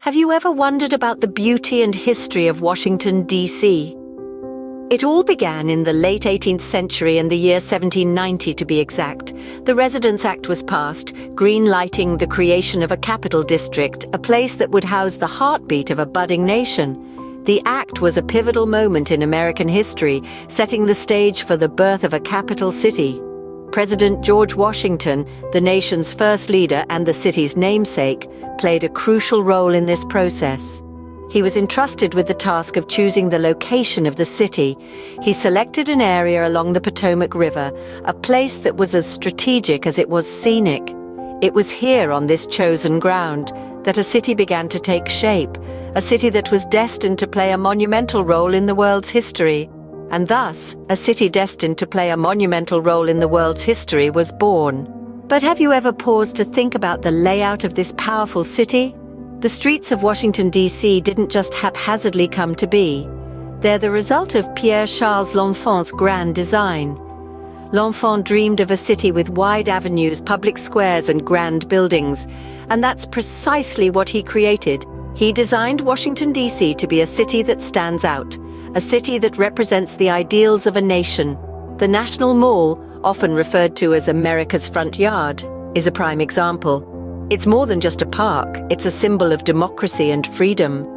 Have you ever wondered about the beauty and history of Washington, D.C.? It all began in the late 18th century, in the year 1790 to be exact. The Residence Act was passed, green-lighting the creation of a capital district, a place that would house the heartbeat of a budding nation. The act was a pivotal moment in American history, setting the stage for the birth of a capital city. President George Washington, the nation's first leader and the city's namesake, played a crucial role in this process. He was entrusted with the task of choosing the location of the city. He selected an area along the Potomac River, a place that was as strategic as it was scenic. It was here, on this chosen ground, that a city began to take shape, a city that was destined to play a monumental role in the world's history. And thus, a city destined to play a monumental role in the world's history was born. But have you ever paused to think about the layout of this powerful city? The streets of Washington, D.C. didn't just haphazardly come to be. They're the result of Pierre-Charles L'Enfant's grand design. L'Enfant dreamed of a city with wide avenues, public squares, and grand buildings. And that's precisely what he created. He designed Washington, D.C. to be a city that stands out, a city that represents the ideals of a nation. The National Mall, often referred to as America's front yard, is a prime example. It's more than just a park, it's a symbol of democracy and freedom.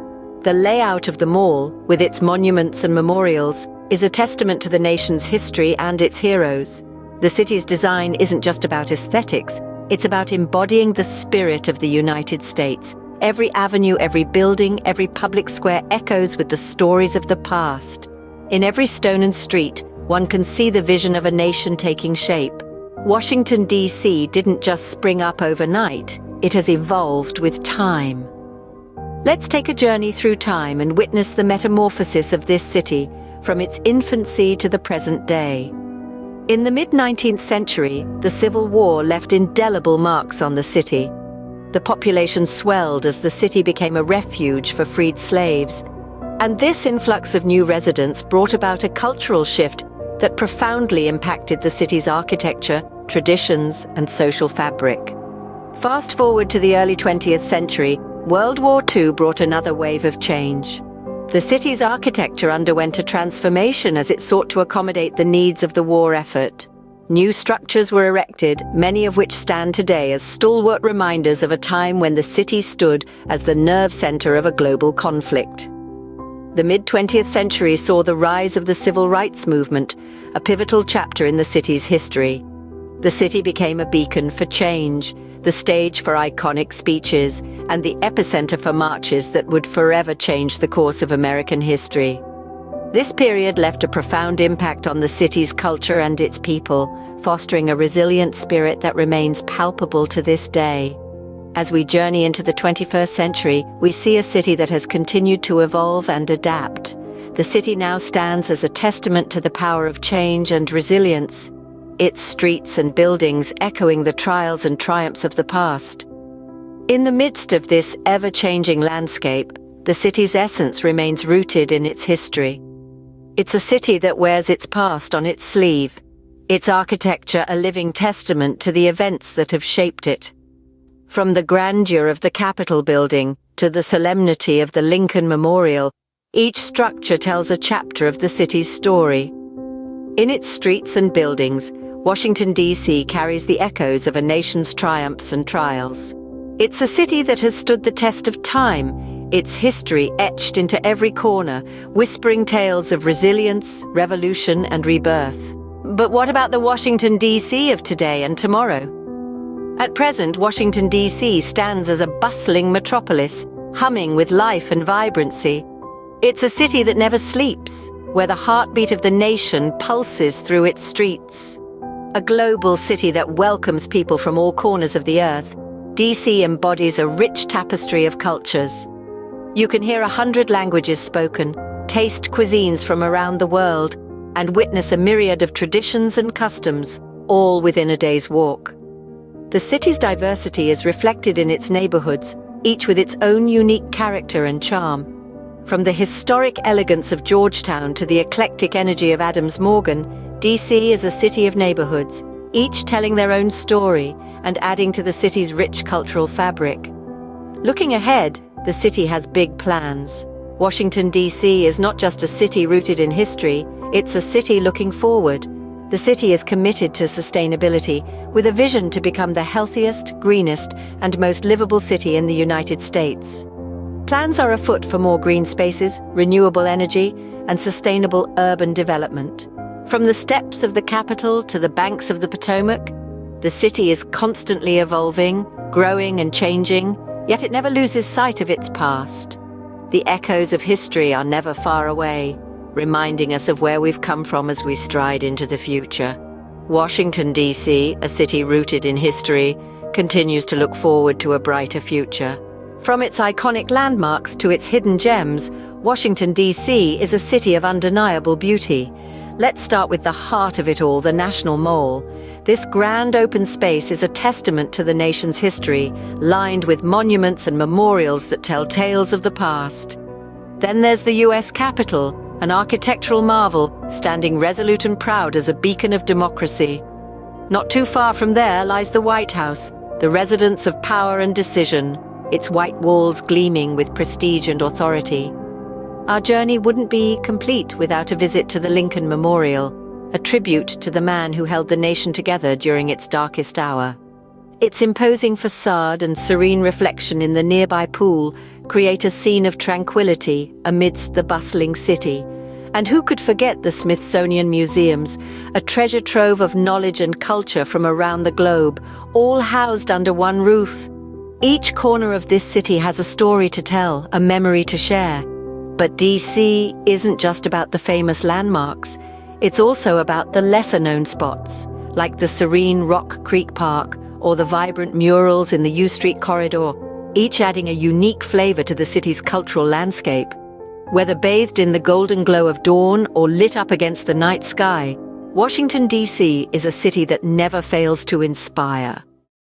The layout of the mall, with its monuments and memorials, is a testament to the nation's history and its heroes. The city's design isn't just about aesthetics, it's about embodying the spirit of the United States. Every avenue, every building, every public square echoes with the stories of the past. In every stone and street, one can see the vision of a nation taking shape. Washington, D.C. didn't just spring up overnight, it has evolved with time. Let's take a journey through time and witness the metamorphosis of this city, from its infancy to the present day. In the mid-19th century, the Civil War left indelible marks on the city. The population swelled as the city became a refuge for freed slaves. And this influx of new residents brought about a cultural shift that profoundly impacted the city's architecture, traditions, and social fabric. Fast forward to the early 20th century, World War II brought another wave of change. The city's architecture underwent a transformation as it sought to accommodate the needs of the war effort. New structures were erected, many of which stand today as stalwart reminders of a time when the city stood as the nerve center of a global conflict. The mid-20th century saw the rise of the civil rights movement, a pivotal chapter in the city's history. The city became a beacon for change, the stage for iconic speeches, and the epicenter for marches that would forever change the course of American history. This period left a profound impact on the city's culture and its people, fostering a resilient spirit that remains palpable to this day. As we journey into the 21st century, we see a city that has continued to evolve and adapt. The city now stands as a testament to the power of change and resilience, its streets and buildings echoing the trials and triumphs of the past. In the midst of this ever-changing landscape, the city's essence remains rooted in its history. It's a city that wears its past on its sleeve, its architecture a living testament to the events that have shaped it. From the grandeur of the Capitol building to the solemnity of the Lincoln Memorial, each structure tells a chapter of the city's story. In its streets and buildings, Washington, D.C. carries the echoes of a nation's triumphs and trials. It's a city that has stood the test of time, its history etched into every corner, whispering tales of resilience, revolution, and rebirth. But what about the Washington, D.C. of today and tomorrow? At present, Washington, D.C. stands as a bustling metropolis, humming with life and vibrancy. It's a city that never sleeps, where the heartbeat of the nation pulses through its streets. A global city that welcomes people from all corners of the earth, D.C. embodies a rich tapestry of cultures. You can hear 100 languages spoken, taste cuisines from around the world, and witness a myriad of traditions and customs, all within a day's walk. The city's diversity is reflected in its neighborhoods, each with its own unique character and charm. From the historic elegance of Georgetown to the eclectic energy of Adams Morgan, D.C. is a city of neighborhoods, each telling their own story and adding to the city's rich cultural fabric. Looking ahead, the city has big plans. Washington, D.C. is not just a city rooted in history, it's a city looking forward. The city is committed to sustainability, with a vision to become the healthiest, greenest, and most livable city in the United States. Plans are afoot for more green spaces, renewable energy, and sustainable urban development. From the steps of the Capitol to the banks of the Potomac, the city is constantly evolving, growing and changing, yet it never loses sight of its past. The echoes of history are never far away, reminding us of where we've come from as we stride into the future. Washington, D.C., a city rooted in history, continues to look forward to a brighter future. From its iconic landmarks to its hidden gems, Washington, D.C. is a city of undeniable beauty. Let's start with the heart of it all, the National Mall. This grand open space is a testament to the nation's history, lined with monuments and memorials that tell tales of the past. Then there's the U.S. Capitol, an architectural marvel, standing resolute and proud as a beacon of democracy. Not too far from there lies the White House, the residence of power and decision, its white walls gleaming with prestige and authority. Our journey wouldn't be complete without a visit to the Lincoln Memorial, a tribute to the man who held the nation together during its darkest hour. Its imposing facade and serene reflection in the nearby pool create a scene of tranquility amidst the bustling city. And who could forget the Smithsonian Museums, a treasure trove of knowledge and culture from around the globe, all housed under one roof? Each corner of this city has a story to tell, a memory to share. But D.C. isn't just about the famous landmarks. It's also about the lesser-known spots, like the serene Rock Creek Park or the vibrant murals in the U Street corridor, each adding a unique flavor to the city's cultural landscape. Whether bathed in the golden glow of dawn or lit up against the night sky, Washington, D.C. is a city that never fails to inspire.